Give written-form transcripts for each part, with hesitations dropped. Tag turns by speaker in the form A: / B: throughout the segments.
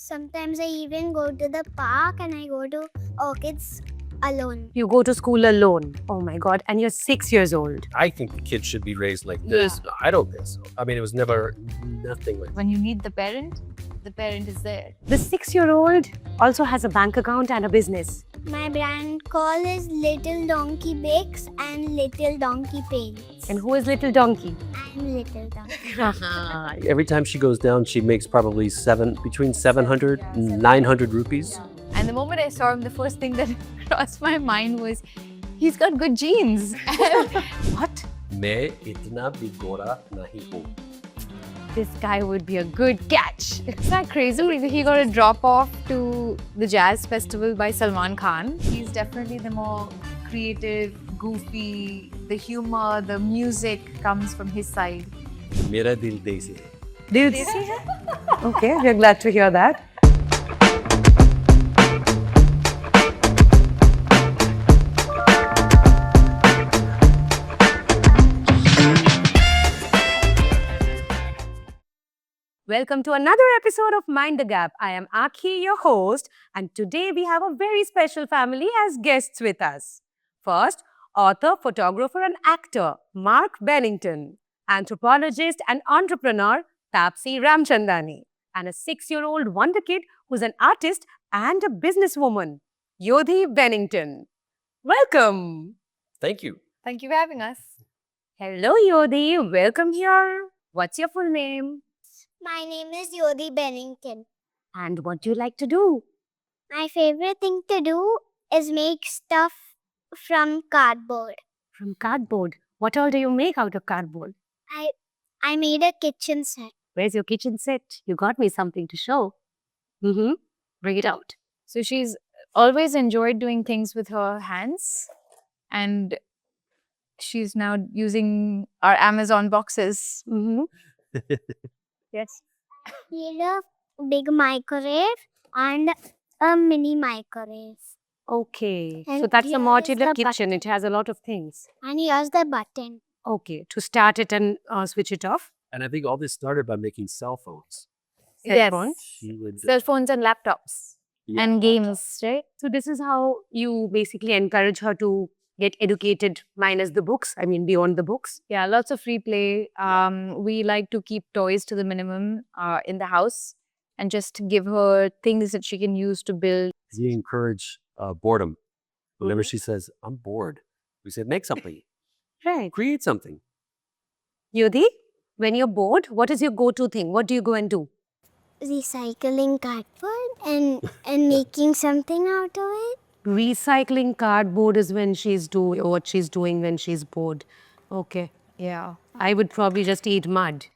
A: Sometimes I even go to the park and I go to Orchids alone.
B: You go to school alone. Oh my God. And you're 6 years old.
C: I think the kids should be raised like this. I don't think so. I mean, it was never nothing like
D: When you need the parent is there.
B: The 6-year-old also has a bank account and a business.
A: My brand call is Little Donkey Bakes and Little Donkey Paints.
B: And who is Little Donkey?
A: I'm Little Donkey.
C: that. Every time she goes down, she makes probably between 700 and 900 rupees.
D: And the moment I saw him, the first thing that crossed my mind was, he's got good genes.
B: What?
C: मैं इतना भी गोरा नहीं हूँ.
D: This guy would be a good catch. It's not crazy. He got a drop off to the jazz festival by Salman Khan. He's definitely the more creative, goofy, the humor, the music comes from his side.
C: मेरा दिल देसी है.
B: Did you see her? Okay, we're glad to hear that. Welcome to another episode of Mind the Gap. I am Akhi, your host, and today we have a very special family as guests with us. First, author, photographer, and actor Mark Bennington, anthropologist and entrepreneur Tapsi Ramchandani, and a 6-year-old wonder kid who's an artist and a businesswoman, Yodi Bennington. Welcome.
C: Thank you.
D: Thank you for having us.
B: Hello, Yodi. Welcome here. What's your full name?
A: My name is Yodi Bennington.
B: And what do you like to do?
A: My favorite thing to do is make stuff from cardboard.
B: From cardboard. What all do you make out of cardboard?
A: I made a kitchen set.
B: Where's your kitchen set? You got me something to show. Bring it out.
D: So she's always enjoyed doing things with her hands, and she's now using our Amazon boxes.
B: Yes.
A: Made a big microwave and a mini microwave.
B: Okay. So
A: And
B: that's a
A: here is
B: modular
A: the
B: kitchen. It has a lot of things.
A: And here's the button.
B: Okay. To start it and switch it off.
C: And I think all this started by making cell phones.
B: Cell
D: Yes.
B: phone.
C: She would,
D: Cell phones and laptops and games, right?
B: So this is how you basically encourage her to get educated minus the books. I mean, beyond the books.
D: Yeah, lots of free play. We like to keep toys to the minimum in the house and just give her things that she can use to build.
C: we encourage boredom. Whenever she says, I'm bored, we say, make something,
B: Right.
C: create something.
B: Yodi, when you're bored, what is your go-to thing? What do you go and do?
A: Recycling cardboard and making something out of it.
B: Recycling cardboard is when she's doing what she's doing when she's bored. Okay.
D: Yeah.
B: I would probably just eat mud.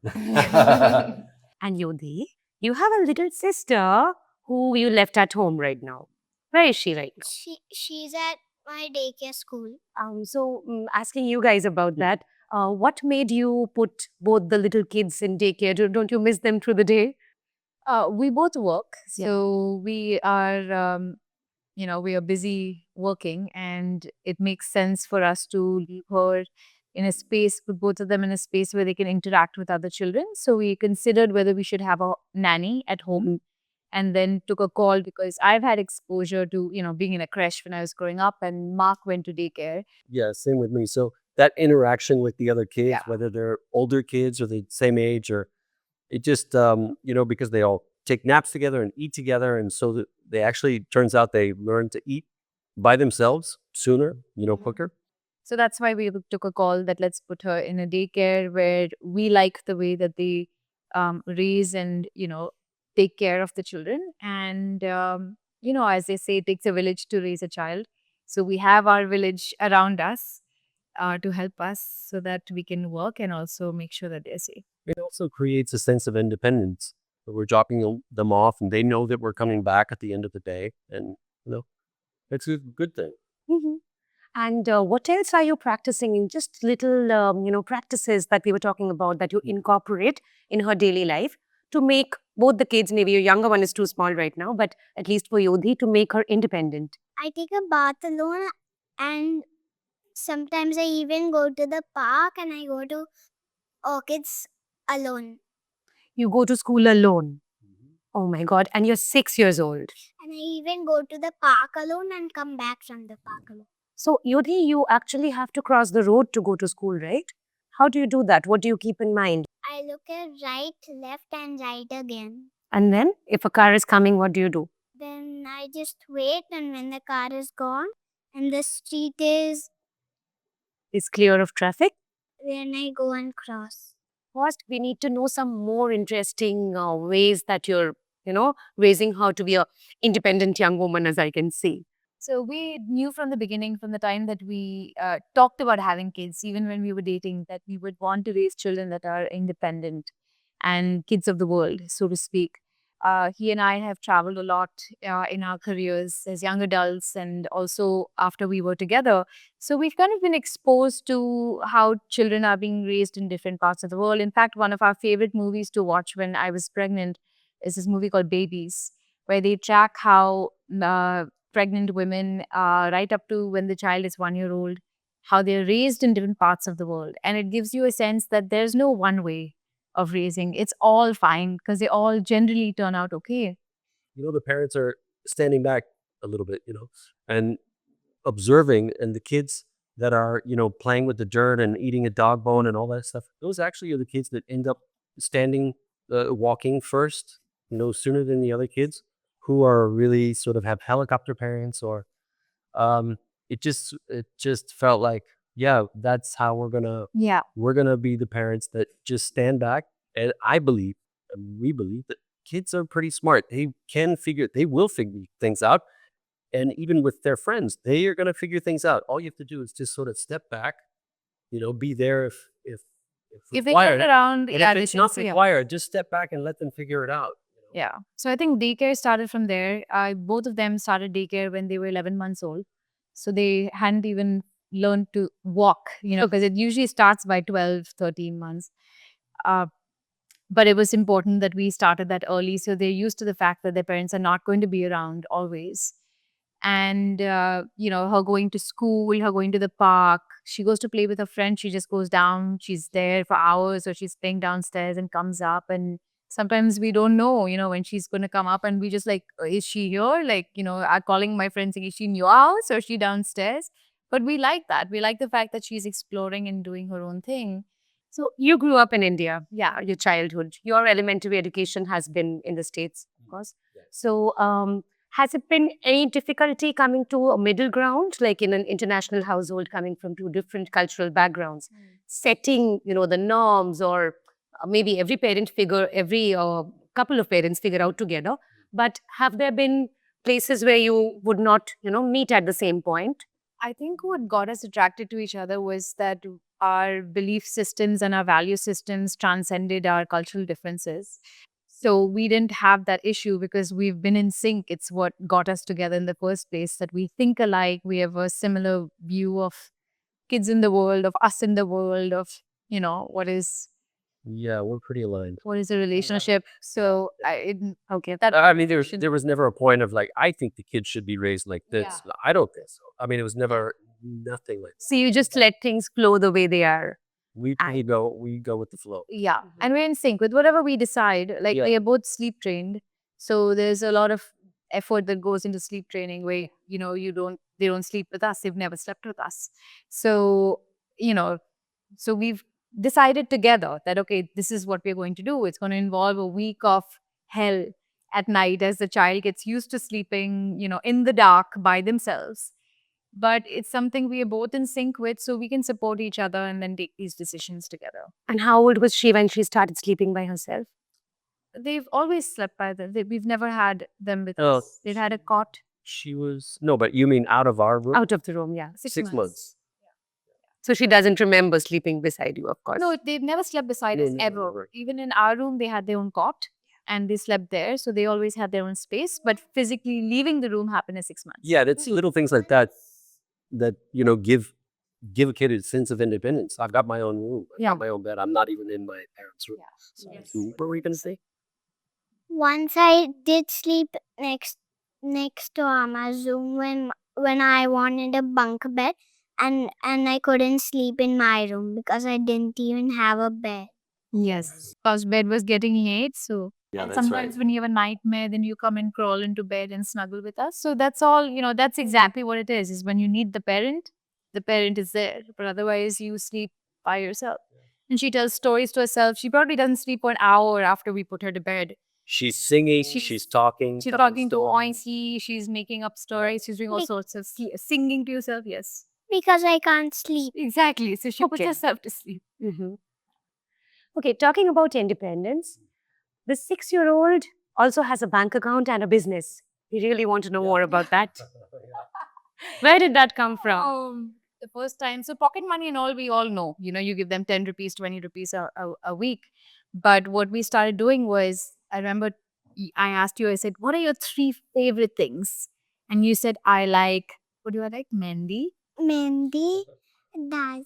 B: And Yodi, you have a little sister who you left at home right now. Where is she right now?
A: She's at my daycare school.
B: Asking you guys about that. What made you put both the little kids in daycare? Don't you miss them through the day?
D: We both work.
B: Yeah.
D: So we are, we are busy working, and it makes sense for us to leave her in a space, put both of them in a space where they can interact with other children. So we considered whether we should have a nanny at home, and then took a call because I've had exposure to, being in a creche when I was growing up, and Mark went to daycare.
C: Yeah, same with me. So that interaction with the other kids,
D: Yeah.
C: whether they're older kids or the same age, or it just, because they all take naps together and eat together. And so that they actually, turns out they learn to eat by themselves sooner, quicker.
D: So that's why we took a call that let's put her in a daycare where we like the way that they raise and, take care of the children. And, as they say, it takes a village to raise a child. So we have our village around us to help us so that we can work and also make sure that they're safe.
C: It also creates a sense of independence. We're dropping them off and they know that we're coming back at the end of the day. And, it's a good thing.
B: And what else are you practicing in just little, practices that we were talking about that you incorporate in her daily life to make both the kids, maybe your younger one is too small right now, but at least for Yodi, to make her independent?
A: I take a bath alone, and sometimes I even go to the park and I go to Orchids alone.
B: You go to school alone. Oh my God. And you're 6 years old.
A: And I even go to the park alone and come back from the park alone.
B: So, Yodi, you actually have to cross the road to go to school, right? How do you do that? What do you keep in mind?
A: I look at right, left, and right again.
B: And then, if a car is coming, what do you do?
A: Then I just wait, and when the car is gone and the street is,
B: Is clear of traffic?
A: then I go and cross.
B: First, we need to know some more interesting ways that you're, raising her to be a independent young woman, as I can see.
D: So we knew from the beginning, from the time that we talked about having kids, even when we were dating, that we would want to raise children that are independent and kids of the world, so to speak. He and I have traveled a lot in our careers as young adults and also after we were together. So we've kind of been exposed to how children are being raised in different parts of the world. In fact, one of our favorite movies to watch when I was pregnant is this movie called Babies, where they track how pregnant women, right up to when the child is 1 year old, how they're raised in different parts of the world. And it gives you a sense that there's no one way of raising. It's all fine because they all generally turn out okay.
C: The parents are standing back a little bit, and observing, and the kids that are, playing with the dirt and eating a dog bone and all that stuff, those actually are the kids that end up standing, walking first, sooner than the other kids who are really sort of have helicopter parents or, it just felt like, yeah, that's how
D: Yeah.
C: we're gonna be the parents that just stand back. And I believe, and we believe that kids are pretty smart. They will figure things out. And even with their friends, they are gonna figure things out. All you have to do is just sort of step back, be there if
D: If they turn
C: required.
D: around,
C: And
D: yeah,
C: if
D: they
C: it's
D: should
C: not
D: say, yeah.
C: required, just step back and let them figure it out.
D: Yeah. So I think daycare started from there. Both of them started daycare when they were 11 months old. So they hadn't even learned to walk, because it usually starts by 12, 13 months. Uh, but it was important that we started that early. So they're used to the fact that their parents are not going to be around always. And, her going to school, her going to the park. She goes to play with her friend. She just goes down. She's there for hours, or she's playing downstairs and comes up. And sometimes we don't know, when she's going to come up. And we just like, is she here? Like, I'm calling my friend saying, is she in your house or is she downstairs? But we like that. We like the fact that she's exploring and doing her own thing.
B: So, you grew up in India,
D: Yeah.
B: your childhood. Your elementary education has been in the States, of course.
C: Yes.
B: So, has it been any difficulty coming to a middle ground, like in an international household coming from two different cultural backgrounds, setting, the norms, or maybe every couple of parents figure out together? But have there been places where you would not, meet at the same point?
D: I think what got us attracted to each other was that our belief systems and our value systems transcended our cultural differences. So we didn't have that issue because we've been in sync. It's what got us together in the first place, that we think alike. We have a similar view of kids in the world, of us in the world, of,
C: Yeah, we're pretty aligned.
D: what is a relationship. So
B: Okay.
D: that
C: I mean, there was never a point of like, I think the kids should be raised like this.
D: Yeah.
C: I don't think so. I mean, it was never nothing like that.
B: So you just let things flow the way they are.
C: We go with the flow.
D: Yeah. And we're in sync with whatever we decide. Like
C: Yeah.
D: we are both sleep trained. So there's a lot of effort that goes into sleep training where, they don't sleep with us. They've never slept with us. So, so we've decided together that, okay, this is what we're going to do. It's going to involve a week of hell at night as the child gets used to sleeping, in the dark by themselves. But it's something we are both in sync with, so we can support each other and then take these decisions together.
B: And how old was she when she started sleeping by herself?
D: They've always slept by them. We've never had them with
C: Oh,
D: us. They've had a cot.
C: She was no, but you mean out of our room?
B: Out of the room, yeah.
C: 6 months.
B: So she doesn't remember sleeping beside you, of course.
D: No, they've never slept beside
C: No,
D: us
C: no,
D: ever.
C: never.
D: Even in our room, they had their own cot and they slept there. So they always had their own space. But physically leaving the room happened in 6 months.
C: Yeah, that's little things like that give a kid a sense of independence. I've got my own room. I've
D: Yeah.
C: got my own bed. I'm not even in my parents' room. So,
D: Yes.
C: what were we gonna say?
A: Once I did sleep next to Ama's room when I wanted a bunk bed, and I couldn't sleep in my room because I didn't even have a bed.
D: Yes. Because bed was getting hate. So
C: Yeah,
D: And
C: that's
D: sometimes
C: right.
D: when you have a nightmare, then you come and crawl into bed and snuggle with us. So that's all, that's exactly what it is when you need the parent is there. But otherwise, you sleep by yourself. And she tells stories to herself. She probably doesn't sleep for an hour after we put her to bed.
C: She's singing,
D: She's-
C: she's talking.
D: She's
C: telling
D: talking to
C: stories.
D: Oincy. She's making up stories. She's doing all
A: Be-
D: sorts of singing to yourself. Yes.
A: Because I can't sleep.
D: Exactly. So she puts
B: Okay.
D: herself to sleep.
B: Okay, talking about independence, the 6-year-old also has a bank account and a business. We really want to know more about that. Where did that come from?
D: The first time, so pocket money and all, we all know, you give them 10 rupees, 20 rupees a week. But what we started doing was, I remember I asked you, I said, what are your 3 favorite things? And you said, I like, what do I like? Mendi,
A: Mendi, dal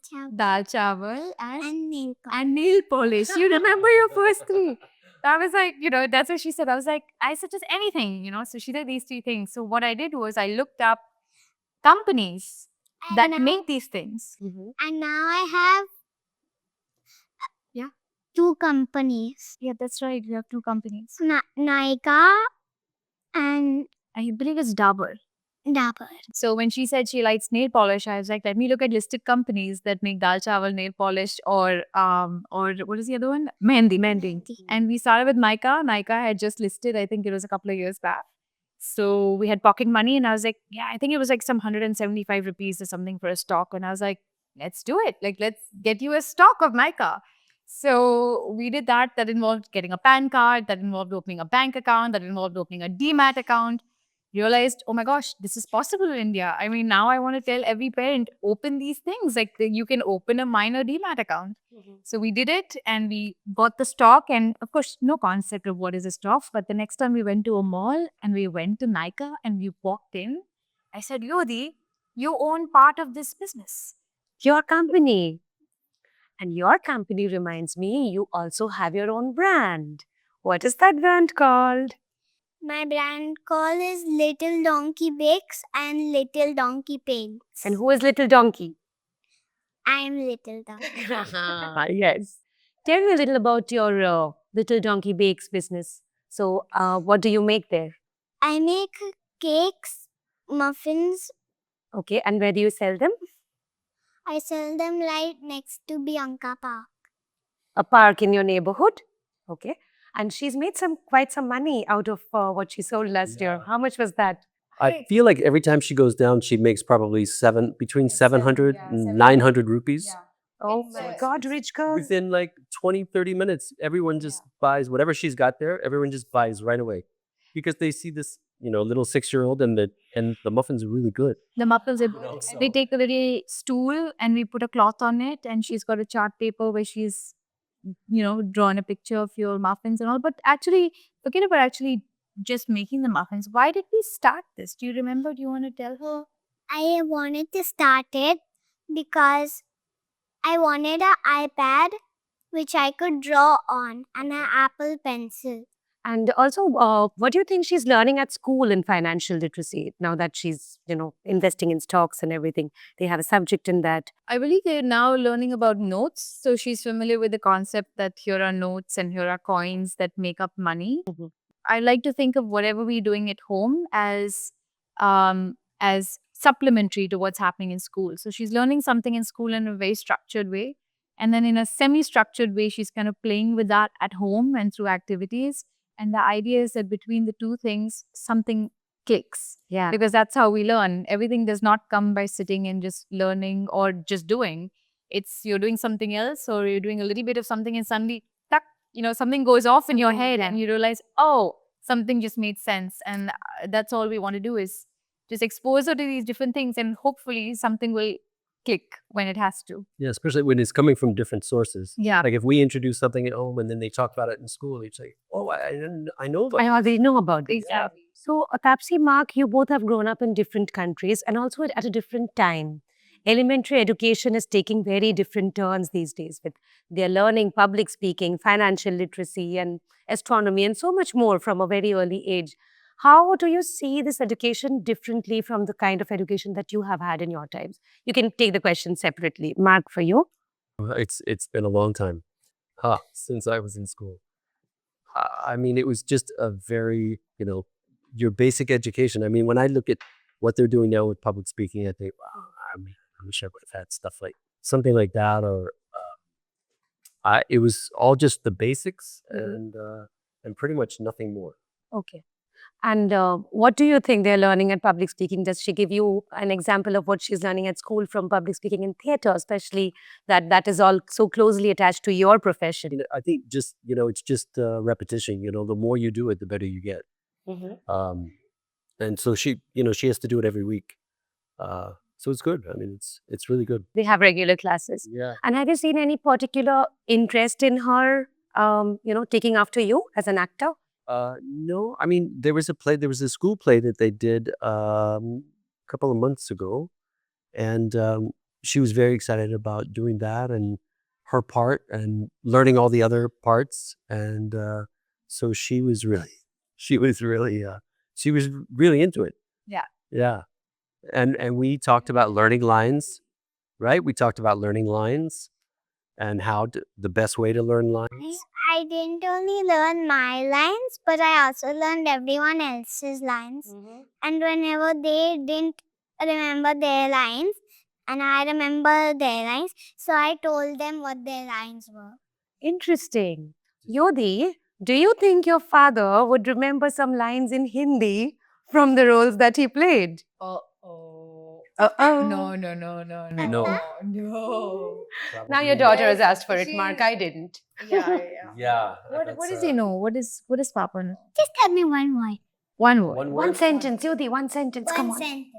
D: chawal,
A: and nail polish.
D: and nail polish. You remember your first 3. I was like, that's what she said. I was like, I suggest anything, So she did these 3 things. So what I did was I looked up companies that
A: And
D: make these things.
A: And now I have
D: Yeah.
A: 2 companies.
D: Yeah, that's right. You have 2 companies.
A: Nykaa and
D: I believe it's Dabur.
A: Dabur.
D: So when she said she likes nail polish, I was like, let me look at listed companies that make dal chawal nail polish or what is the other one? Mehendi.
A: Mehendi.
D: And we started with Nykaa. Nykaa had just listed, I think it was a couple of years back. So we had pocket money and I was like, yeah, I think it was like some 175 rupees or something for a stock. And I was like, let's do it. Like, let's get you a stock of Nykaa. So we did that. That involved getting a PAN card, that involved opening a bank account, that involved opening a DMAT account. Realized, oh my gosh, this is possible in India. I mean, now I want to tell every parent, open these things. Like you can open a minor DMAT account. So we did it and we bought the stock. And of course, no concept of what is a stock. But the next time we went to a mall and we went to Nykaa and we walked in, I said, Yodi, you own part of this business.
B: Your company. And your company reminds me, you also have your own brand. What is that brand called?
A: My brand call is Little Donkey Bakes and Little Donkey Paints.
B: And who is Little Donkey?
A: I am Little Donkey.
B: Yes. Tell me a little about your Little Donkey Bakes business. So, what do you make there?
A: I make cakes, muffins.
B: Okay, and where do you sell them?
A: I sell them right next to Bianca Park.
B: A park in your neighborhood. Okay. And she's made quite some money out of what she sold last year. How much was that?
C: I feel like every time she goes down, she makes probably between 700 and 900 rupees.
B: Oh my God, rich girl.
C: Within like 20, 30 minutes, everyone just buys whatever she's got there. Everyone just buys right away because they see this, little 6-year-old and the muffins are really good.
D: The muffins, we take a little stool and we put a cloth on it, and she's got a chart paper where she's, drawn a picture of your muffins and all. But actually, forget about actually just making the muffins. Why did we start this? Do you remember? Do you want to tell her?
A: I wanted to start it because I wanted an iPad which I could draw on and an Apple Pencil.
B: And also, what do you think she's learning at school in financial literacy now that she's, investing in stocks and everything? They have a subject in that.
D: I believe they're now learning about notes. So she's familiar with the concept that here are notes and here are coins that make up money. I like to think of whatever we're doing at home as supplementary to what's happening in school. So she's learning something in school in a very structured way. And then in a semi-structured way, she's kind of playing with that at home and through activities. And the idea is that between the two things, something clicks.
B: Yeah.
D: Because that's how we learn. Everything does not come by sitting and just learning or just doing. It's you're doing something else or you're doing a little bit of something and suddenly, tuck, something goes off in your head and you realize, oh, something just made sense. And that's all we want to do is just expose her to these different things and hopefully something will click when it has to.
C: Yeah, especially when it's coming from different sources.
D: Yeah.
C: Like if we introduce something at home and then they talk about it in school, it's like, oh, I know about
B: I
C: it.
B: already know about this.
D: Exactly.
B: So, Tapsi, Mark, you both have grown up in different countries and also at a different time. Elementary education is taking very different turns these days with they're learning public speaking, financial literacy and astronomy and so much more from a very early age. How do you see this education differently from the kind of education that you have had in your times? You can take the question separately. Mark, for you?
C: It's been a long time since I was in school. I mean, it was just a very, your basic education. I mean, when I look at what they're doing now with public speaking, I think, wow, I mean, I wish I would have had stuff like something like that, or it was all just the basics and pretty much nothing more.
B: Okay. And what do you think they're learning at public speaking? Does she give you an example of what she's learning at school from public speaking in theater, especially that is all so closely attached to your profession?
C: I think just, it's just repetition. The more you do it, the better you get. And so she has to do it every week. So it's good. I mean, it's really good.
B: They have regular classes.
C: Yeah.
B: And have you seen any particular interest in her, taking after you as an actor?
C: No, I mean, there was a school play that they did a couple of months ago, and she was very excited about doing that and her part and learning all the other parts. And so she was really into it.
D: Yeah.
C: Yeah. And we talked about learning lines, right? We talked about learning lines and how the best way to learn lines.
A: I didn't only learn my lines, but I also learned everyone else's lines. And whenever they didn't remember their lines, and I remember their lines, so I told them what their lines were.
B: Interesting. Yodi, do you think your father would remember some lines in Hindi from the roles that he played?
D: Uh-oh.
B: Uh-oh.
D: No.
C: No.
B: Now your daughter has asked for it, Mark. I didn't.
C: Yeah.
D: What does he know? What does Papa know?
A: Just tell me one word.
D: One word.
B: One sentence, Yodi, one sentence. Come
A: One
B: on.
A: sentence.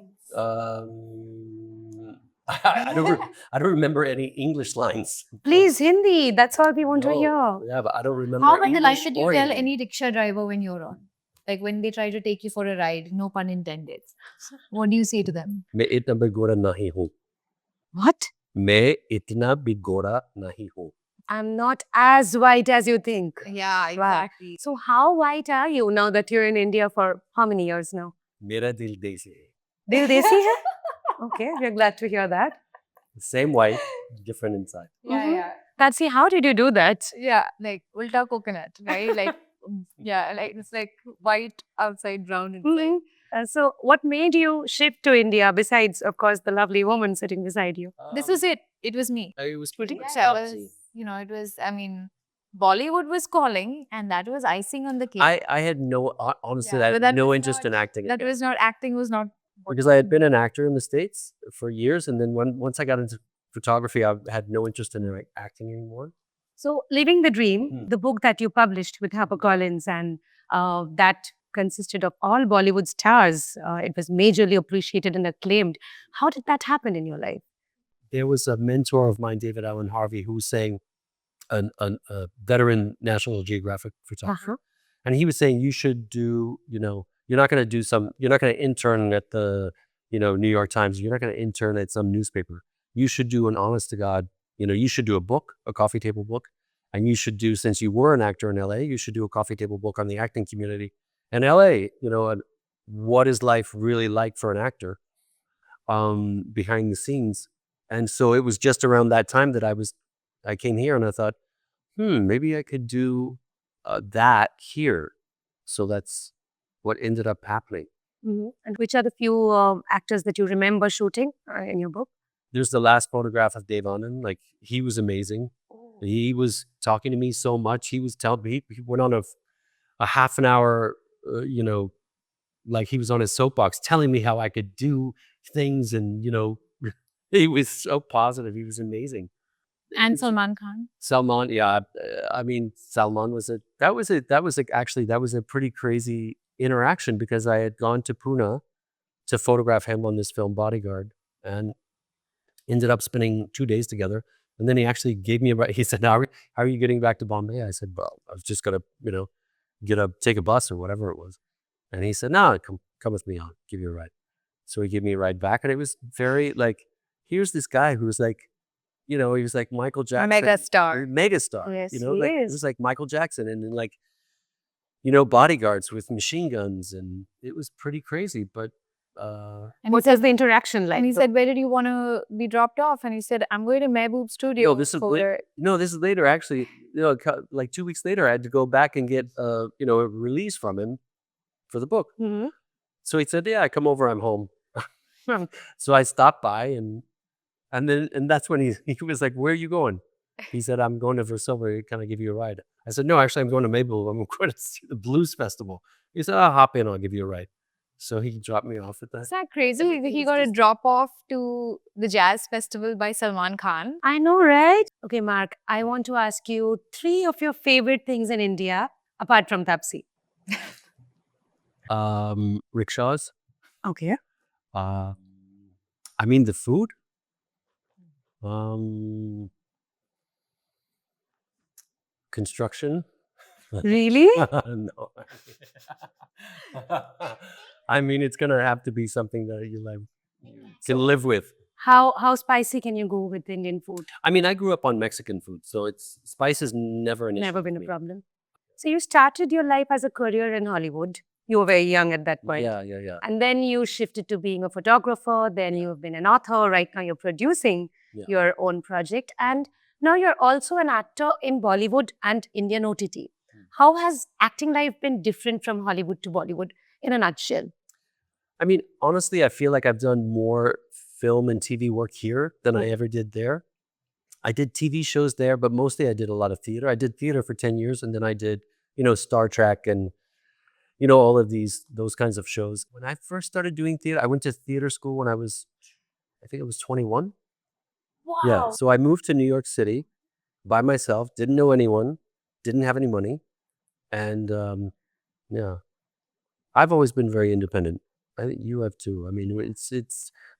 C: I don't remember any English lines.
B: Please, Hindi. That's all we want to
C: No.
B: hear.
C: Yeah, but I don't remember.
D: How about the line
C: English
D: that you
C: or
D: tell
C: Hindi.
D: any rickshaw driver when you're on? Like when they try to take you for a ride, no pun intended. What do you say to them?
C: मैं इतना बिगोड़ा नहीं हूँ.
B: What?
C: मैं इतना बिगोड़ा नहीं हूँ.
B: I'm not as white as you think.
D: Yeah,
B: exactly. So how white are you now that you're in India for how many years now?
C: मेरा दिल देसी है.
B: Dil desi hai? Okay, we're glad to hear that.
C: Same white, different inside.
D: Yeah.
B: Tapsi, how did you do that?
D: Yeah, like ulta coconut, right? Like, yeah, like it's like white outside, brown inside.
B: So what made you shift to India besides, of course, the lovely woman sitting beside you?
D: This was it. It was me.
C: It was pretty much
D: That
C: Taapsi.
D: was, it was, I mean, Bollywood was calling and that was icing on the cake.
C: I had honestly,
D: Yeah,
C: I
D: but
C: had
D: that
C: no
D: was
C: interest in acting.
D: That was not, acting was not.
C: Because I had been an actor in the States for years, and then once I got into photography, I had no interest in acting anymore.
B: So, Living the Dream, the book that you published with HarperCollins, and that consisted of all Bollywood stars. It was majorly appreciated and acclaimed. How did that happen in your life?
C: There was a mentor of mine, David Allen Harvey, who was saying, a veteran National Geographic photographer, and he was saying you should do, you're not going to intern at the, New York Times. You're not going to intern at some newspaper. You should do an honest to God, you should do a book, a coffee table book. And you should do, since you were an actor in LA, you should do a coffee table book on the acting community in LA, and what is life really like for an actor behind the scenes. And so it was just around that time that I came here and I thought, maybe I could do that here. So that's what ended up happening.
B: And which are the few actors that you remember shooting in your book?
C: There's the last photograph of Dave Anand. Like, he was amazing. He was talking to me so much. He was telling me, he went on a half an hour, like he was on his soapbox telling me how I could do things. And, he was so positive. He was amazing.
D: And Salman Khan.
C: Salman, yeah. I mean, Salman was a pretty crazy interaction, because I had gone to Pune to photograph him on this film Bodyguard, and ended up spending 2 days together. And then he actually gave me he said, how are you getting back to Bombay? I said, well, I was just going to, take a bus or whatever it was. And he said, no, come with me, I'll give you a ride. So he gave me a ride back, and it was very like, here's this guy who was like, he was like Michael Jackson. Megastar.
B: Yes, he
C: like, it
B: is.
C: was like Michael Jackson, and then bodyguards with machine guns, and it was pretty crazy. But
D: And
B: What is the interaction like?
D: and he said, where did you want to be dropped off? And he said, I'm going to Mehboob Studio.
C: No, this is this is later. Actually, like 2 weeks later, I had to go back and get a release from him for the book.
B: Mhm.
C: So he said, "Yeah, come over. I'm home."
B: Hmm.
C: So I stopped by, and that's when he was like, "Where are you going?" He said, "I'm going to Versailles. Can I give you a ride?" I said, "No, actually, I'm going to Maple. I'm going to see the blues festival." He said, "I'll hop in. I'll give you a ride." So he dropped me off at that.
D: Is that crazy? He got a drop off to the jazz festival by Salman Khan.
B: I know, right? Okay, Mark, I want to ask you 3 of your favorite things in India apart from Tapsi.
C: Rickshaws.
B: Okay.
C: I mean the food. Construction.
B: Really?
C: No. I mean, it's gonna have to be something that you can live with.
B: How spicy can you go with Indian food?
C: I mean, I grew up on Mexican food, so spice is never an issue.
B: Never been
C: for
B: a
C: me.
B: problem. So you started your life as a career in Hollywood. You were very young at that point.
C: Yeah.
B: And then you shifted to being a photographer. Then you've been an author. Right now you're producing
C: Yeah.
B: your own project. And now you're also an actor in Bollywood and Indian OTT. How has acting life been different from Hollywood to Bollywood in a nutshell?
C: I mean, honestly, I feel like I've done more film and TV work here than I ever did there. I did TV shows there, but mostly I did a lot of theater. I did theater for 10 years, and then I did, Star Trek and, all of those kinds of shows. When I first started doing theater, I went to theater school when I think it was 21.
B: Wow.
C: Yeah. So I moved to New York City by myself, didn't know anyone, didn't have any money. And yeah, I've always been very independent. I think you have too. I mean,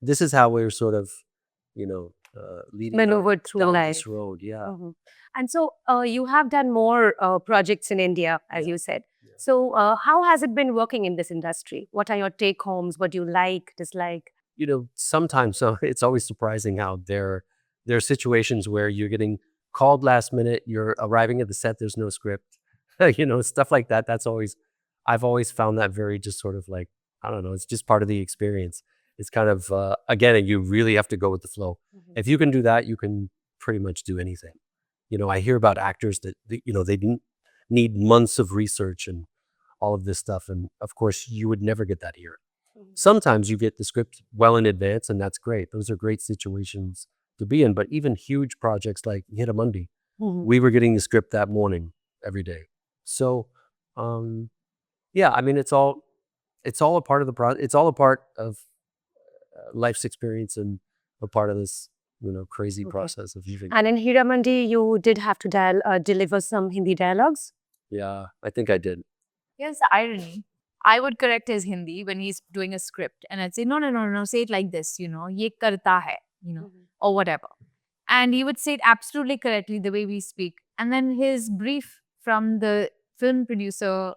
C: this is how we're sort of, leading
B: Maneuvered through
C: down
B: life.
C: this road. Yeah.
B: Mhm. And so you have done more projects in India, as you said.
C: Yeah.
B: So how has it been working in this industry? What are your take homes? What do you like, dislike?
C: Sometimes it's always surprising how there are situations where you're getting called last minute, you're arriving at the set, there's no script, stuff like that. I've always found that very just sort of like, I don't know, it's just part of the experience. It's kind of, again, you really have to go with the flow. If you can do that, you can pretty much do anything. I hear about actors that, they didn't need months of research and all of this stuff. And of course, you would never get that here. Sometimes you get the script well in advance, and that's great. Those are great situations to be in. But even huge projects like Hiramundi, we were getting the script that morning every day. So, yeah, I mean, it's all a part of the process. It's all a part of life's experience and a part of this, crazy process of living.
B: And in Hiramandi, you did have to deliver some Hindi dialogues.
C: Yeah, I think I did.
D: Here's the irony. I would correct his Hindi when he's doing a script, and I'd say, no, say it like this, ye karta hai, or whatever. And he would say it absolutely correctly the way we speak. And then his brief from the film producer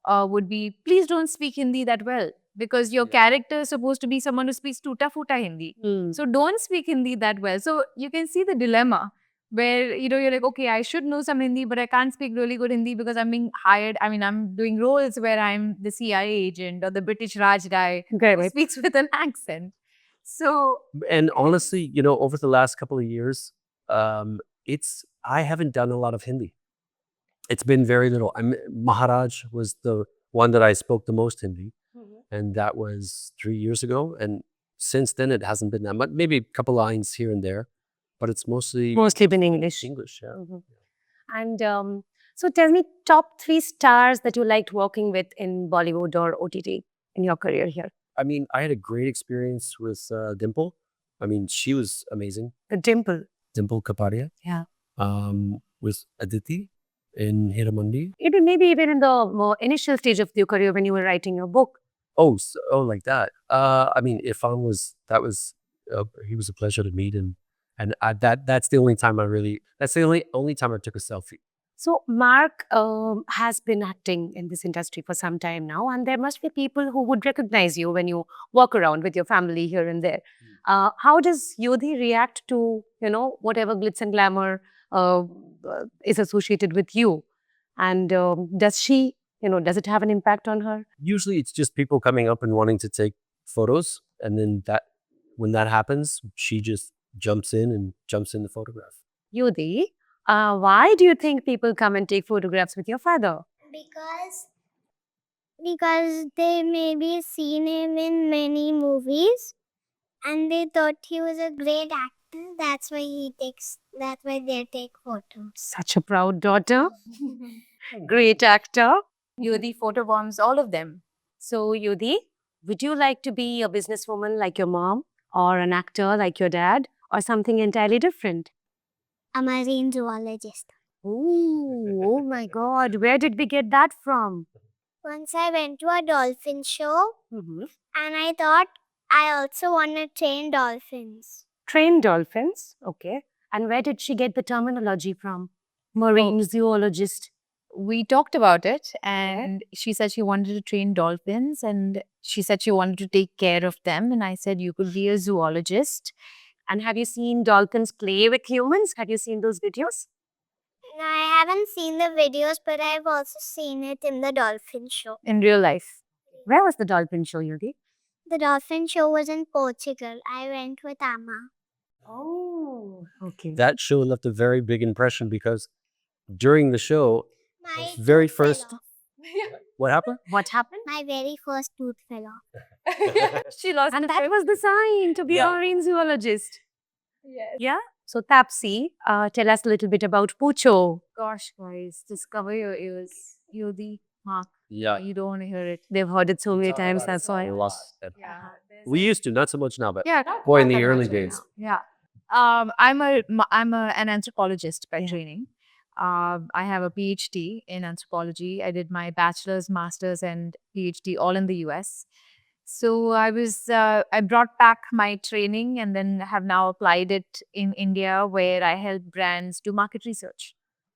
D: would be, please don't speak Hindi that well, because your character is supposed to be someone who speaks tuta-futa Hindi. So don't speak Hindi that well. So you can see the dilemma where, you're like, okay, I should know some Hindi, but I can't speak really good Hindi because I'm being hired. I mean, I'm doing roles where I'm the CIA agent or the British Raj guy who speaks with an accent. So,
C: and honestly, over the last couple of years, I haven't done a lot of Hindi. It's been very little. Maharaj was the one that I spoke the most Hindi, and that was 3 years ago. And since then, it hasn't been that much. Maybe a couple lines here and there, but it's mostly
B: been English.
C: English, yeah.
B: And so tell me top 3 stars that you liked working with in Bollywood or OTT in your career here.
C: I mean, I had a great experience with Dimple. I mean, she was amazing.
B: The Dimple.
C: Dimple Kapadia.
B: Yeah.
C: With Aditi in Hiramundi.
B: Even maybe even in the more initial stage of your career when you were writing your book.
C: Oh, like that. I mean, Irfan was he was a pleasure to meet, and that's the only time that's the only time I took a selfie.
B: So Mark has been acting in this industry for some time now, and there must be people who would recognize you when you walk around with your family here and there. How does Yodi react to whatever glitz and glamour is associated with you, and does she does it have an impact on her?
C: Usually, it's just people coming up and wanting to take photos, and then when that happens, she just jumps in the photograph.
B: Yodi, why do you think people come and take photographs with your father?
A: Because they maybe seen him in many movies and they thought he was a great actor. That's why they take photos.
B: Such a proud daughter. Great actor.
D: Yodi photobombs all of them.
B: So, Yodi, would you like to be a businesswoman like your mom, or an actor like your dad, or something entirely different?
A: A marine zoologist.
B: Ooh, oh my God. Where did we get that from?
A: Once I went to a dolphin show
B: Mm-hmm.
A: and I thought I also want to train dolphins.
B: Train dolphins. Okay. And where did she get the terminology from? Marine zoologist.
D: We talked about it, and she said she wanted to train dolphins, and she said she wanted to take care of them. And I said, you could be a zoologist.
B: And have you seen dolphins play with humans? Have you seen those videos?
A: No, I haven't seen the videos, but I've also seen it in the dolphin show.
D: In real life.
B: Where was the dolphin show, Yodi?
A: The dolphin show was in Portugal. I went with Amma.
B: Oh, okay.
C: That show left a very big impression because during the show,
A: My
C: very
A: tooth fell
C: first-
A: off.
C: what happened?
B: What happened?
A: My very first tooth fell off.
D: She lost
B: And that was the sign to be a marine zoologist.
D: Yes.
B: Yeah? So, Tapsi, tell us a little bit about Pucho.
D: Gosh, guys, just cover your ears. Yodi, Mark,
C: Yeah.
D: you don't want to hear it.
B: They've heard it so many times, that's why.
C: Lost that.
D: Yeah.
C: We used to, not so much now, but
D: Yeah.
C: boy, in the early days.
D: Yeah. I'm an anthropologist by training. I have a PhD in anthropology. I did my bachelor's, master's, and PhD all in the US. So I brought back my training and then have now applied it in India, where I help brands do market research.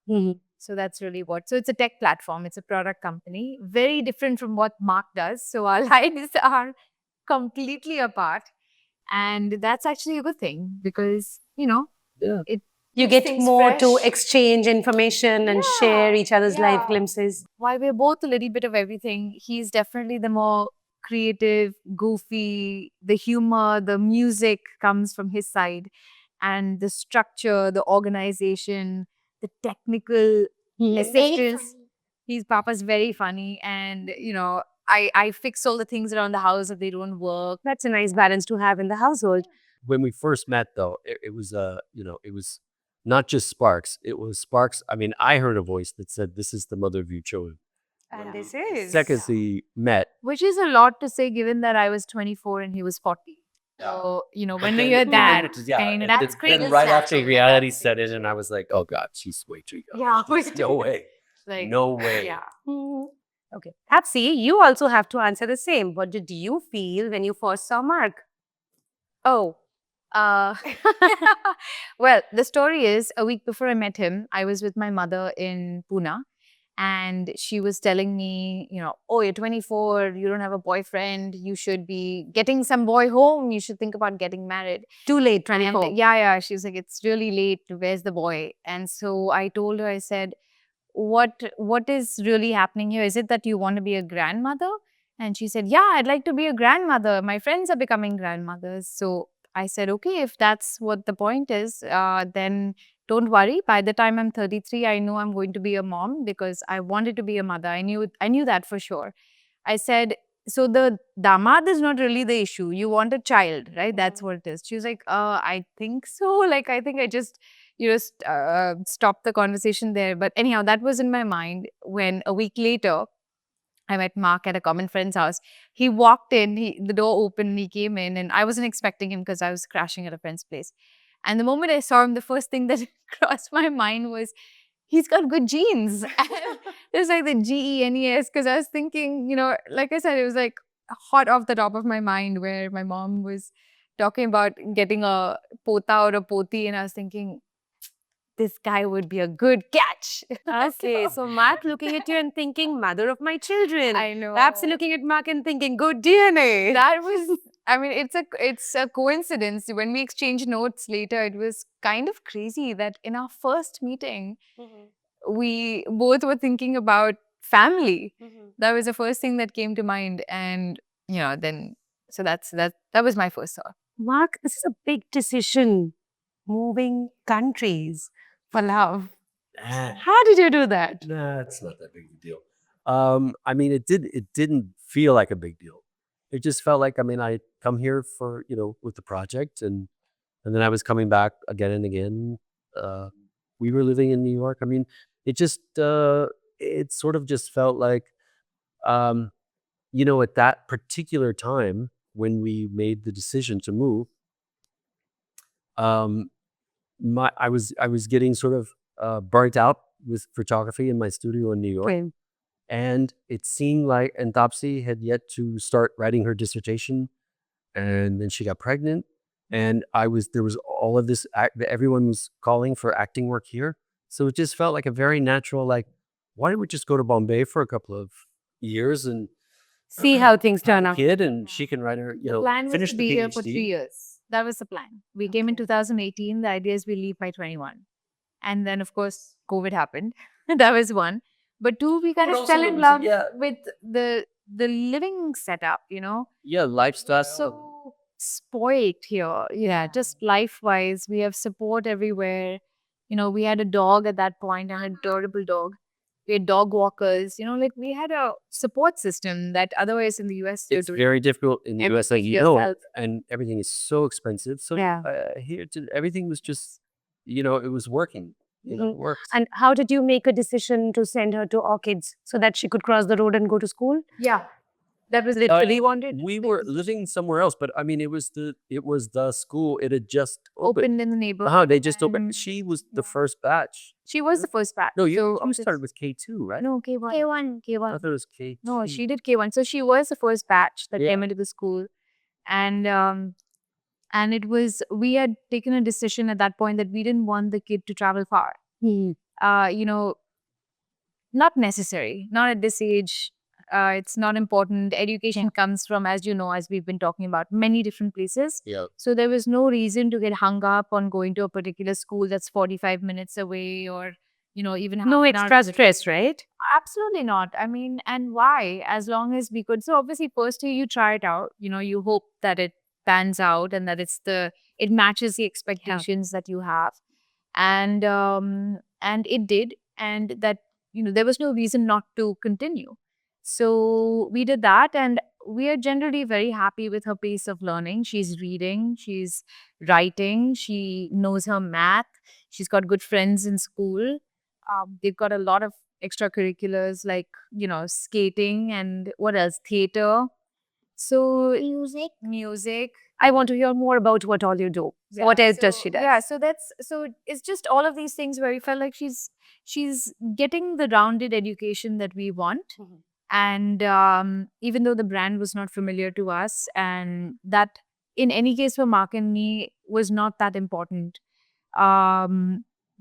B: Mhm.
D: So that's really so it's a tech platform. It's a product company, very different from what Mark does. So our lives are completely apart. And that's actually a good thing because,
C: Yeah.
B: You get
D: things
B: more to
D: fresh.
B: exchange information and share each other's life
D: Yeah.
B: glimpses.
D: while we're both a little bit of everything, he's definitely the more creative, goofy, the humor, the music comes from his side, and the structure, the organization, the technical assistance. He's Papa's very funny, and I fix all the things around the house if they don't work.
B: That's a nice balance to have in the household.
C: When we first met, though, it was it was not just sparks. It was sparks. I mean, I heard a voice that said, "This is the mother of your children."
B: And this is.
C: Second, we met.
D: Which is a lot to say given that I was 24 and he was 40. So, when you hear that, that's crazy.
C: And right after reality set in, and I was like, "Oh God, she's way too young.
B: Yeah.
C: No way,
D: Like,
C: no way."
D: yeah.
B: Okay. Tapsi, you also have to answer the same. What did you feel when you first saw Mark?
D: Oh, well, the story is a week before I met him, I was with my mother in Pune, and she was telling me, oh, you're 24, you don't have a boyfriend, you should be getting some boy home, you should think about getting married.
B: Too late,
D: And
B: 24.
D: yeah, she was like, it's really late, where's the boy? And so I told her, I said, what is really happening here? Is it that you want to be a grandmother? And she said, yeah, I'd like to be a grandmother. My friends are becoming grandmothers. So I said, okay, if that's what the point is, then don't worry. By the time I'm 33, I know I'm going to be a mom because I wanted to be a mother. I knew that for sure. I said, so the damad is not really the issue. You want a child, right? That's what it is. She was like, I think so. Like, I think I just, stopped the conversation there. But anyhow, that was in my mind when a week later, I met Mark at a common friend's house. He walked in, the door opened, he came in, and I wasn't expecting him because I was crashing at a friend's place. And the moment I saw him, the first thing that crossed my mind was, he's got good genes. It was like the GENES, because I was thinking, like I said, it was like hot off the top of my mind where my mom was talking about getting a pota or a poti, and I was thinking, this guy would be a good catch.
B: Okay, so Mark looking at you and thinking, mother of my children.
D: I know.
B: Tapsi looking at Mark and thinking, good DNA.
D: That was, I mean, it's a coincidence. When we exchanged notes later, it was kind of crazy that in our first meeting, we both were thinking about family. That was the first thing that came to mind. And, then So that was my first thought.
B: Mark, this is a big decision. Moving countries for love.
C: Nah,
B: How did you do that?
C: it's not that big a deal. I mean, it didn't feel like a big deal. It just felt like, I mean, I come here for, with the project, and then I was coming back again and again. We were living in New York. I mean, it sort of just felt like, at that particular time when we made the decision to move, um, I was getting sort of burnt out with photography in my studio in New York.
B: Okay.
C: And it seemed like, and Tapsi had yet to start writing her dissertation, and then she got pregnant, and there was all of this, everyone was calling for acting work here. So it just felt like a very natural, like, why don't we just go to Bombay for a couple of years and
B: See how things turn
C: have a
B: out.
C: kid, and she can write her,
D: The plan was
C: finish
D: to
C: the
D: be here for
C: PhD.
D: 3 years. That was the plan. We came in 2018. The idea is we leave by 21. And then, of course, COVID happened. That was one. But two, we kind
C: But
D: of
C: also
D: fell
C: it
D: in
C: was-
D: love
C: yeah.
D: with the living setup,
C: Yeah, lifestyle.
D: So spoiled here. Yeah, just life-wise. We have support everywhere. We had a dog at that point, an adorable dog. We had dog walkers. Like we had a support system that otherwise in the US,
C: It's very difficult in the US, like,
D: everything yourself.
C: and everything is so expensive. So
B: Yeah.
C: here, everything was just, it was working. It
B: Mm.
C: worked.
B: And how did you make a decision to send her to Orchids so that she could cross the road and go to school?
D: Yeah. That was
B: Literally wanted.
C: We were living somewhere else, but I mean, it was the school. It had just
D: opened in the neighborhood.
C: They just opened.
D: and
C: She was the first batch.
D: She was the first batch.
C: No,
D: So
C: you
D: of
C: started
D: this-
C: with K2, right?
D: No, K1.
A: K1.
C: I thought it was K2.
D: No, she did K1. So she was the first batch that
C: Yeah.
D: came into the school. And it was, we had taken a decision at that point that we didn't want the kid to travel far.
B: Hmm.
D: Not necessary, not at this age. It's not important. Education comes from, as you know, as we've been talking about, many different places.
C: Yeah.
D: So there was no reason to get hung up on going to a particular school that's 45 minutes away, or, even half
B: No
D: an hour
B: extra
D: to the-
B: stress, right?
D: Absolutely not. I mean, and why? As long as we could. So obviously, first year you try it out. You hope that it pans out and that it matches the expectations that you have, and it did, and that there was no reason not to continue. So we did that, and we are generally very happy with her pace of learning. She's reading, she's writing, she knows her math, she's got good friends in school. They've got a lot of extracurriculars like, skating and what else? Theater. So music.
B: I want to hear more about what all you do.
D: Yeah,
B: What else does
D: so-
B: she do?
D: Yeah, so it's just all of these things where we felt like she's getting the rounded education that we want.
B: Mhm.
D: And even though the brand was not familiar to us, and that in any case for Mark and me was not that important,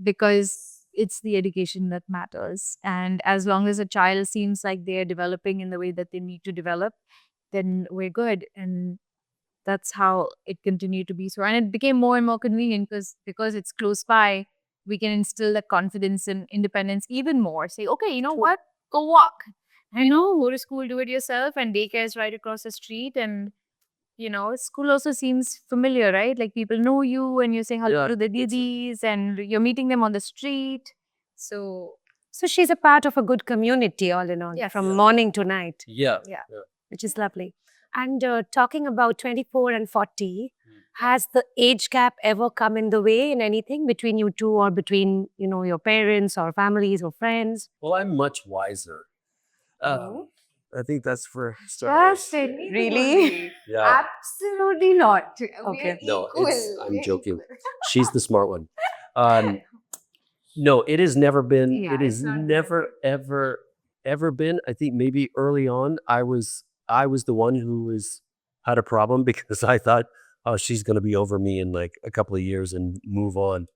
D: because it's the education that matters. And as long as a child seems like they're developing in the way that they need to develop, then we're good. And that's how it continued to be so. And it became more and more convenient because it's close by, we can instill that confidence and independence even more. Say, okay, you know what? Go walk. Go to school, do it yourself. And daycare is right across the street. And, school also seems familiar, right? Like people know you and you're saying hello
C: Yeah,
D: to the didis and you're meeting them on the street. So,
B: So she's a part of a good community, all in all,
D: Yes.
B: from
D: Yeah.
B: morning to night,
C: Yeah.
B: which is lovely. And talking about 24 and 40, has the age gap ever come in the way in anything between you two, or between, your parents or families or friends?
C: Well, I'm much wiser.
B: Oh.
C: I think that's for
B: Really?
C: Yeah.
D: absolutely not.
B: Okay.
C: No, I'm joking. She's the smart one. No, it has never been.
D: Yeah,
C: it has
D: it's not
C: never, ever been. I think maybe early on, I was the one who had a problem because I thought, oh, she's going to be over me in like a couple of years and move on.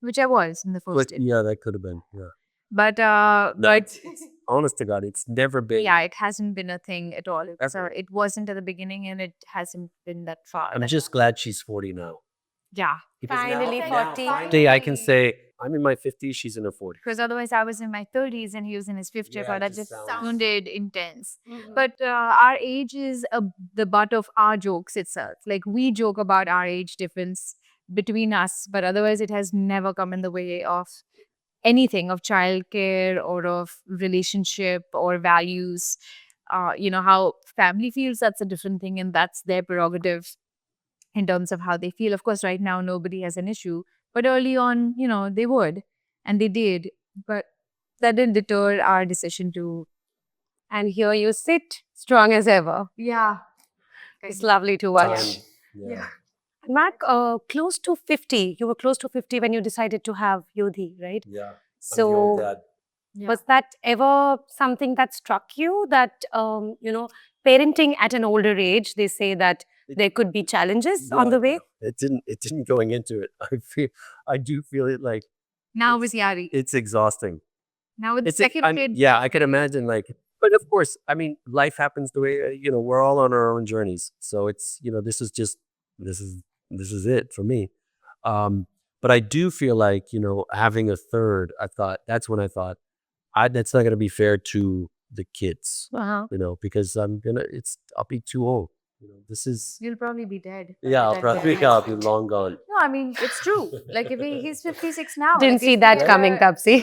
D: Which I was in the
C: But
D: first year.
C: yeah, that could have been. Yeah.
D: But
C: No,
D: but
C: honest to God, it's never been.
D: yeah, it hasn't been a thing at all.
C: Ever.
D: It wasn't at the beginning, and it hasn't been that far.
C: I'm just glad she's 40 now.
D: Yeah.
C: Because
B: Finally
C: now,
B: 40.
C: finally, I can say I'm in my 50s, she's in her 40s.
D: Because otherwise, I was in my 30s and he was in his 50s.
C: Yeah,
D: But
C: it
D: that
C: just
D: just
C: sounds-
D: sounded intense. But our age is the butt of our jokes itself. Like we joke about our age difference between us, but otherwise, it has never come in the way of anything of childcare or of relationship or values. How family feels, that's a different thing, and that's their prerogative in terms of how they feel. Of course, right now, nobody has an issue, but early on, they would, and they did. But that didn't deter our decision to.
B: And here you sit, strong as ever.
D: Yeah.
B: It's lovely to watch.
C: Time. Yeah.
B: Mark, close to 50. You were close to 50 when you decided to have Yodi, right?
C: Yeah.
B: So, was that ever something that struck you that, parenting at an older age, they say that there could be challenges on the way?
C: It didn't going into it. I do feel it like
D: Now with Yari.
C: it's exhausting.
D: Now with the
C: It's
D: second kid.
C: yeah, I can imagine but of course, I mean, life happens the way, we're all on our own journeys. So it's, this is it for me. But I do feel like, having a third, that's when I thought, that's not going to be fair to the kids, because I'll be too old. This is,
D: You'll probably be dead.
C: yeah, I'll be long gone.
D: No, I mean, it's true. Like, if he's 56 now.
B: Didn't
D: like,
B: see
D: if
B: that
D: he-
B: coming, Tapsi.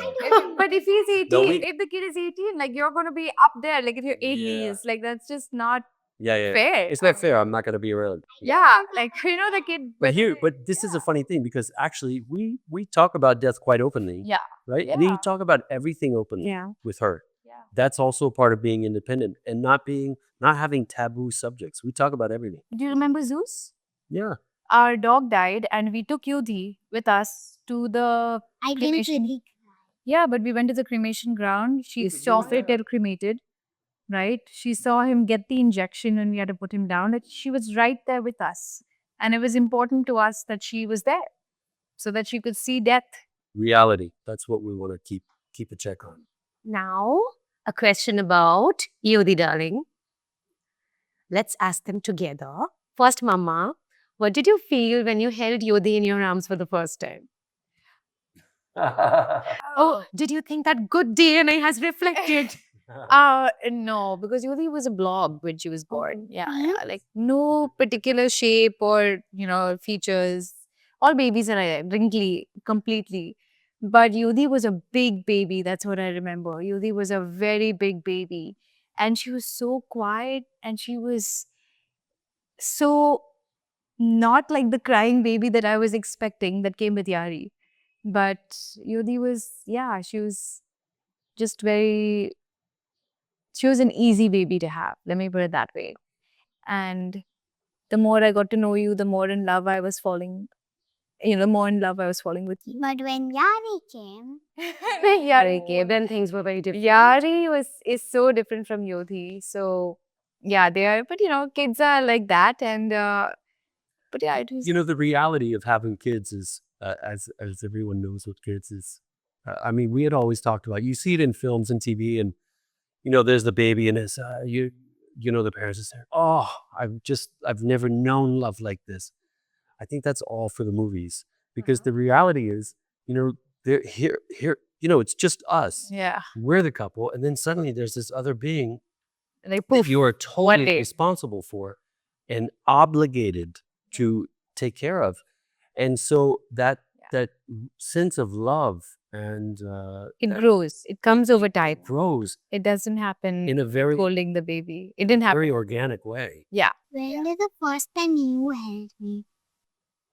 D: But if he's 18,
C: No,
D: if the kid is 18, like, you're going to be up there. Like, if you're 80s, like, that's just not
C: Yeah.
D: fair.
C: It's not fair. I'm not going to be around.
D: Yeah, like, the kid.
C: But this is a funny thing because actually we talk about death quite openly.
D: Yeah.
C: Right?
D: Yeah.
C: We talk about everything openly
B: Yeah.
C: with her.
D: Yeah.
C: That's also part of being independent and not having taboo subjects. We talk about everything.
D: Do you remember Zeus?
C: Yeah.
D: Our dog died, and we took Yodi with us to the
A: I didn't
D: cremation.
A: really
D: Yeah, but we went to the cremation ground. She saw it get cremated, right? She saw him get the injection and we had to put him down. And she was right there with us. And it was important to us that she was there so that she could see death.
C: Reality. That's what we want to keep a check on.
B: Now, a question about Yodi, darling. Let's ask them together. First, Mama, what did you feel when you held Yodi in your arms for the first time? Oh, did you think that good DNA has reflected?
D: No, because Yodi was a blob when she was born. Yeah, like no particular shape or, features. All babies are wrinkly completely. But Yodi was a big baby. That's what I remember. Yodi was a very big baby. And she was so quiet and she was so not like the crying baby that I was expecting that came with Yari. But Yodi was, she was just she was an easy baby to have. Let me put it that way. And the more I got to know you, the more in love I was falling. The more in love I was falling with you.
A: But when Yari came,
B: Yari came, then things were very different.
D: Yari is so different from Yodi. So yeah, they are. But kids are like that, and but yeah, it was.
C: The reality of having kids is, as everyone knows with kids is, I mean, we had always talked about, you see it in films and TV and, there's the baby and it's, the parents are saying, oh, I've never known love like this. I think that's all for the movies because the reality is, they're here, it's just us.
D: Yeah.
C: We're the couple. And then suddenly there's this other being
D: Like
C: that you are totally
D: day.
C: responsible for and obligated to take care of. And so that sense of love and
D: it
C: that
D: grows. It comes over time.
C: grows
D: It doesn't happen
C: in a very,
D: holding the baby. It didn't happen.
C: very organic way.
D: Yeah.
A: when did the first time you held me?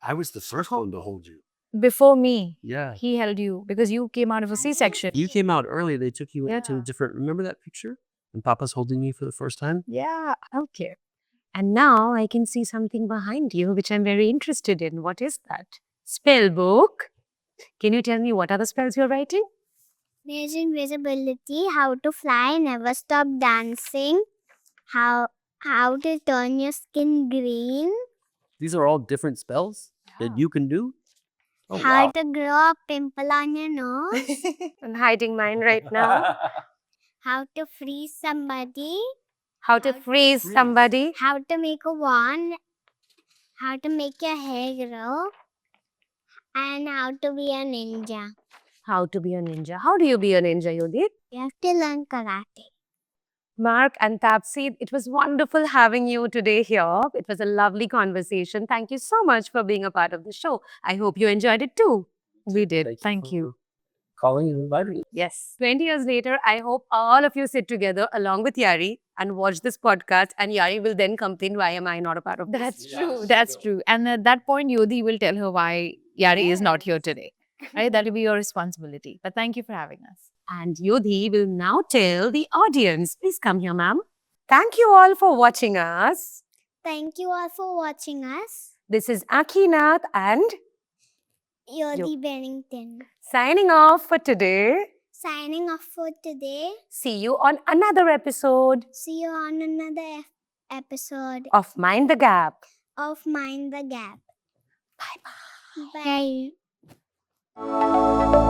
C: I was the first one to hold you.
D: Before me,
C: Yeah.
D: he held you because you came out of a C-section.
C: You came out early. They took you into
D: Yeah.
C: a different, remember that picture? And Papa's holding me for the first time?
D: Yeah.
B: Okay. And now I can see something behind you, which I'm very interested in. What is that? Spell book. Can you tell me what are the spells you're writing?
A: There's invisibility, how to fly, never stop dancing, how to turn your skin green,
C: These are all different spells that you can do? Oh,
A: how
C: wow.
A: to grow a pimple on your nose,
B: I'm hiding mine right now.
A: how to freeze somebody,
B: How to freeze somebody.
A: how to make a wand, how to make your hair grow, and how to be a ninja.
B: How to be a ninja. How do you be a ninja, Yodi?
A: You have to learn karate.
B: Mark and Tapsi, it was wonderful having you today here. It was a lovely conversation. Thank you so much for being a part of the show. I hope you enjoyed it too.
D: We did. Thank
C: for
D: you.
C: calling and inviting me.
D: Yes.
B: 20 years later, I hope all of you sit together along with Yari and watch this podcast, and Yari will then complain, why am I not a part of this?
D: That's true. That's true. And at that point, Yodi will tell her why Yari is not here today. Right? That will be your responsibility. But thank you for having us.
B: And Yodi will now tell the audience. Please come here, ma'am. Thank you all for watching us.
A: Thank you all for watching us.
B: This is Akinath and
A: Yodi Bennington.
B: signing off for today.
A: Signing off for today.
B: See you on another episode
A: See you on another episode
B: of Mind the Gap.
A: of Mind the Gap.
B: Bye-bye.
A: Bye.